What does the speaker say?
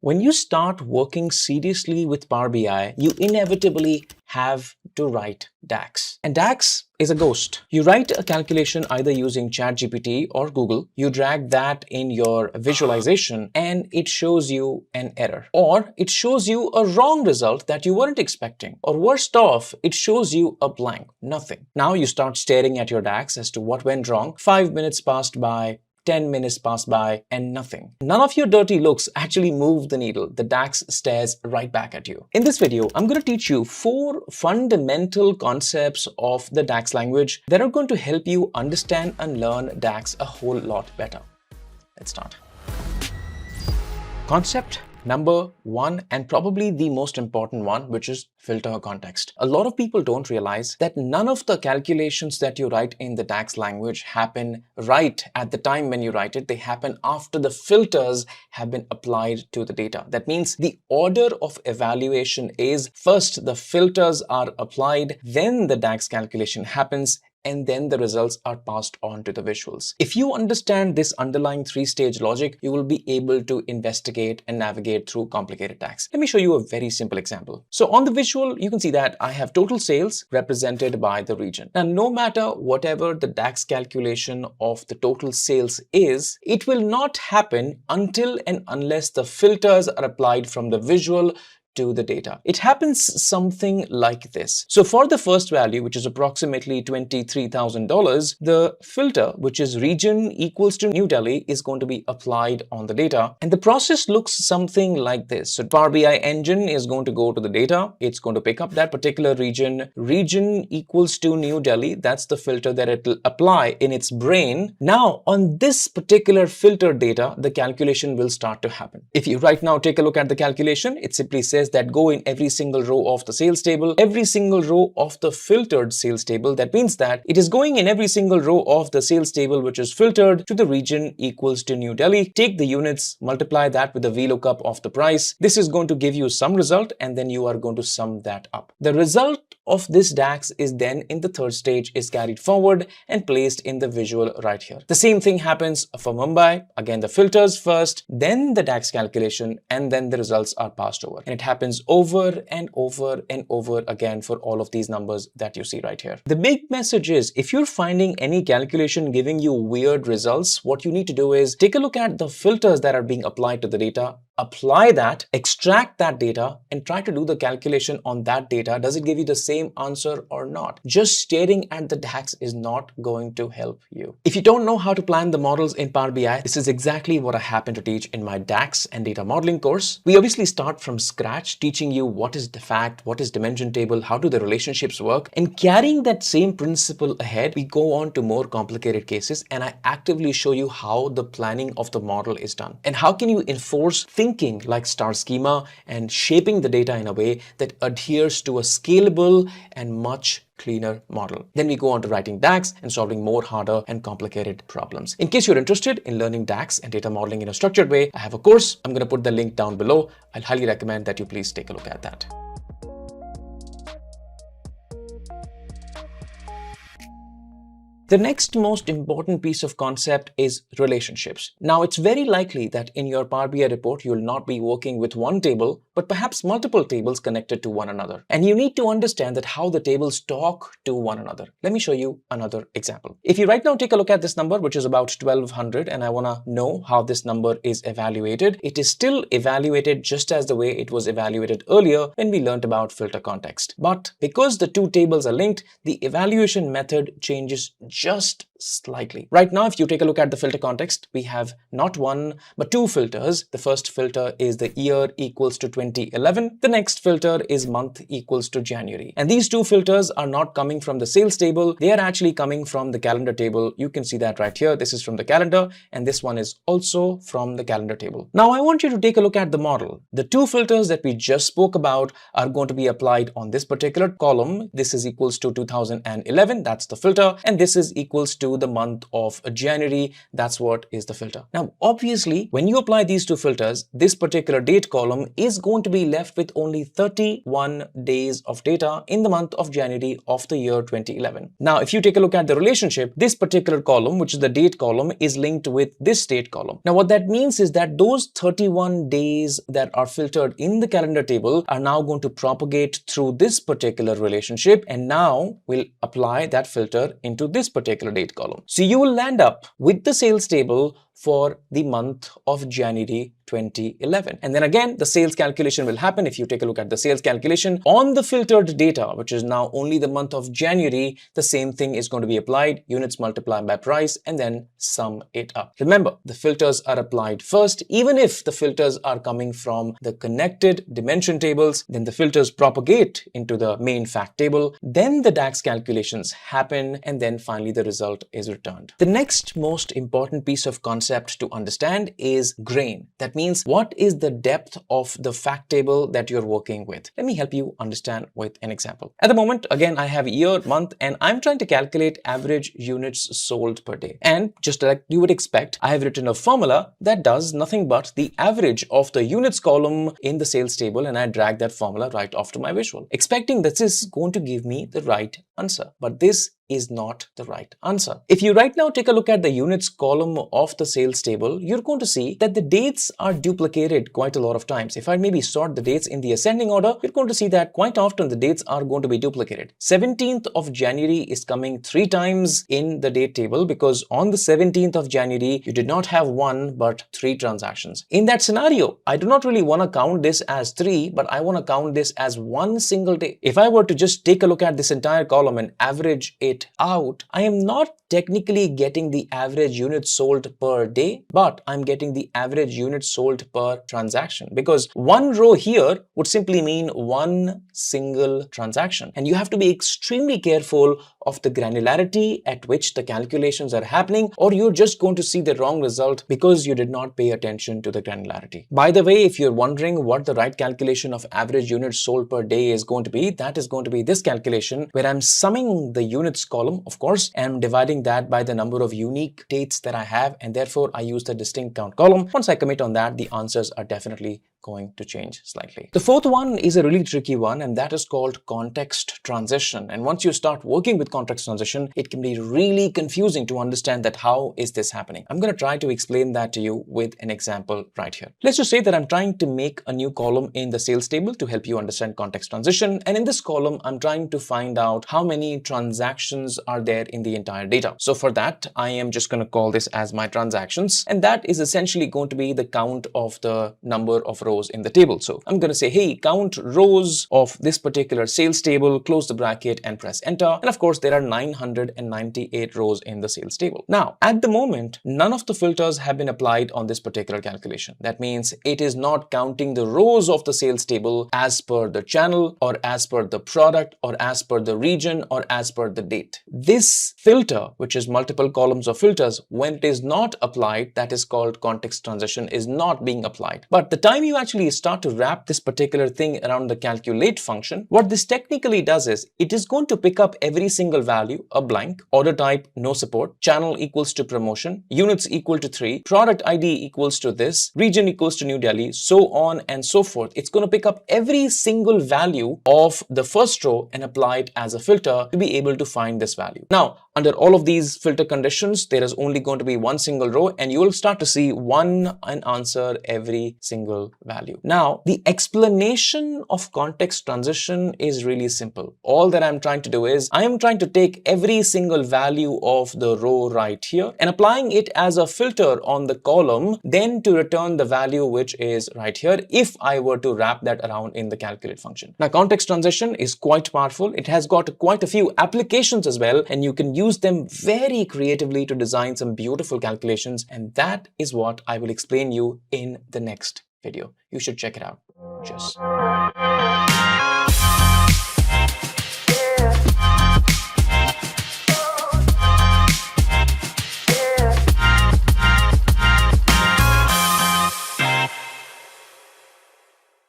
When you start working seriously with Power BI, you inevitably have to write DAX. And DAX is a ghost. You write a calculation either using ChatGPT or Google, you drag that in your visualization and it shows you an error. Or it shows you a wrong result that you weren't expecting. Or worst off, it shows you a blank, nothing. Now you start staring at your DAX as to what went wrong. 5 minutes passed by, 10 minutes pass by and nothing. None of your dirty looks actually move the needle. The DAX stares right back at you. In this video, I'm going to teach you 4 fundamental concepts of the DAX language that are going to help you understand and learn DAX a whole lot better. Let's start. Concept number 1, and probably the most important one, which is filter context. A lot of people don't realize that none of the calculations that you write in the DAX language happen right at the time when you write it. They happen after the filters have been applied to the data. That means the order of evaluation is first the filters are applied, then the DAX calculation happens, and then the results are passed on to the visuals. If you understand this underlying 3-stage logic, you will be able to investigate and navigate through complicated DAX. Let me show you a very simple example. So on the visual, you can see that I have total sales represented by the region. Now, no matter whatever the DAX calculation of the total sales is, it will not happen until and unless the filters are applied from the visual to the data. It happens something like this. So for the first value, which is approximately $23,000, the filter, which is region equals to New Delhi, is going to be applied on the data. And the process looks something like this. So Power BI engine is going to go to the data. It's going to pick up that particular region. Region equals to New Delhi. That's the filter that it will apply in its brain. Now, on this particular filter data, the calculation will start to happen. If you right now take a look at the calculation, it simply says that go in every single row of the sales table, every single row of the filtered sales table. That means that it is going in every single row of the sales table which is filtered to the region equals to New Delhi. Take the units, multiply that with the VLOOKUP of the price. This is going to give you some result, and then you are going to sum that up. The result of this DAX is then in the third stage is carried forward and placed in the visual right here. The same thing happens for Mumbai. Again, the filters first, then the DAX calculation, and then the results are passed over. And it happens over and over and over again for all of these numbers that you see right here. The big message is, if you're finding any calculation giving you weird results, what you need to do is take a look at the filters that are being applied to the data, apply that, extract that data, and try to do the calculation on that data. Does it give you the same answer or not? Just staring at the DAX is not going to help you. If you don't know how to plan the models in Power BI, this is exactly what I happen to teach in my DAX and data modeling course. We obviously start from scratch, teaching you what is the fact, what is dimension table, how do the relationships work, and carrying that same principle ahead, we go on to more complicated cases, and I actively show you how the planning of the model is done and how can you enforce thinking like star schema and shaping the data in a way that adheres to a scalable and much cleaner model. Then we go on to writing DAX and solving more harder and complicated problems. In case you're interested in learning DAX and data modeling in a structured way, I have a course. I'm going to put the link down below. I'll highly recommend that you please take a look at that. The next most important piece of concept is relationships. Now, it's very likely that in your Power BI report, you will not be working with one table, but perhaps multiple tables connected to one another. And you need to understand that how the tables talk to one another. Let me show you another example. If you right now take a look at this number, which is about 1200, and I want to know how this number is evaluated, it is still evaluated just as the way it was evaluated earlier when we learned about filter context. But because the two tables are linked, the evaluation method changes just slightly. Right now, if you take a look at the filter context, we have not one, but 2 filters. The first filter is the year equals to 2011. The next filter is month equals to January. And these 2 filters are not coming from the sales table. They are actually coming from the calendar table. You can see that right here. This is from the calendar, and this one is also from the calendar table. Now, I want you to take a look at the model. The 2 filters that we just spoke about are going to be applied on this particular column. This is equals to 2011. That's the filter. And this is is equals to the month of January. That's what is the filter. Now, obviously, when you apply these two filters, this particular date column is going to be left with only 31 days of data in the month of January of the year 2011. Now, if you take a look at the relationship, this particular column, which is the date column, is linked with this date column. Now, what that means is that those 31 days that are filtered in the calendar table are now going to propagate through this particular relationship, and now we'll apply that filter into this particular date column. So you will land up with the sales table for the month of January 2011. And then again, the sales calculation will happen. If you take a look at the sales calculation on the filtered data, which is now only the month of January, the same thing is going to be applied. Units multiplied by price and then sum it up. Remember, the filters are applied first. Even if the filters are coming from the connected dimension tables, then the filters propagate into the main fact table. Then the DAX calculations happen, and then finally the result is returned. The next most important piece of concept to understand is grain. That means what is the depth of the fact table that you're working with. Let me help you understand with an example. At the moment, again, I have year, month, and I'm trying to calculate average units sold per day. And just like you would expect, I have written a formula that does nothing but the average of the units column in the sales table, and I drag that formula right off to my visual, expecting that this is going to give me the right answer. But this is not the right answer. If you right now take a look at the units column of the sales table, you're going to see that the dates are duplicated quite a lot of times. If I maybe sort the dates in the ascending order, you're going to see that quite often the dates are going to be duplicated. 17th of January is coming 3 times in the date table because on the 17th of January, you did not have 1 but 3 transactions. In that scenario, I do not really want to count this as 3, but I want to count this as 1 single day. If I were to just take a look at this entire column and average it out, I am not technically getting the average units sold per day, but I'm getting the average units sold per transaction, because one row here would simply mean one single transaction. And you have to be extremely careful of the granularity at which the calculations are happening, or you're just going to see the wrong result because you did not pay attention to the granularity. By the way, if you're wondering what the right calculation of average units sold per day is going to be, that is going to be this calculation where I'm summing the units column, of course, and dividing that by the number of unique dates that I have, and therefore I use the distinct count column. Once I commit on that, the answers are definitely going to change slightly. The fourth one is a really tricky one, and that is called context transition. And once you start working with context transition, it can be really confusing to understand that how is this happening. I'm going to try to explain that to you with an example right here. Let's just say that I'm trying to make a new column in the sales table to help you understand context transition. And in this column, I'm trying to find out how many transactions are there in the entire data. So for that, I am just going to call this as my transactions. And that is essentially going to be the count of the number of rows in the table. So I'm going to say, hey, count rows of this particular sales table, close the bracket and press enter. And of course, there are 998 rows in the sales table. Now, at the moment, none of the filters have been applied on this particular calculation. That means it is not counting the rows of the sales table as per the channel or as per the product or as per the region or as per the date. This filter, which is multiple columns of filters, when it is not applied, that is called context transition, is not being applied. But the time you actually start to wrap this particular thing around the calculate function, what this technically does is it is going to pick up every single value, a blank, order type, no support, channel equals to promotion, units equal to 3, product ID equals to this, region equals to New Delhi, so on and so forth. It's going to pick up every single value of the first row and apply it as a filter to be able to find this value. Now, under all of these filter conditions, there is only going to be one single row, and you will start to see an answer every single value. Now, the explanation of context transition is really simple. All that I'm trying to do is I am trying to take every single value of the row right here and applying it as a filter on the column, then to return the value which is right here if I were to wrap that around in the calculate function. Now, context transition is quite powerful. It has got quite a few applications as well, and you can use them very creatively to design some beautiful calculations, and that is what I will explain you in the next video. You should check it out. Cheers.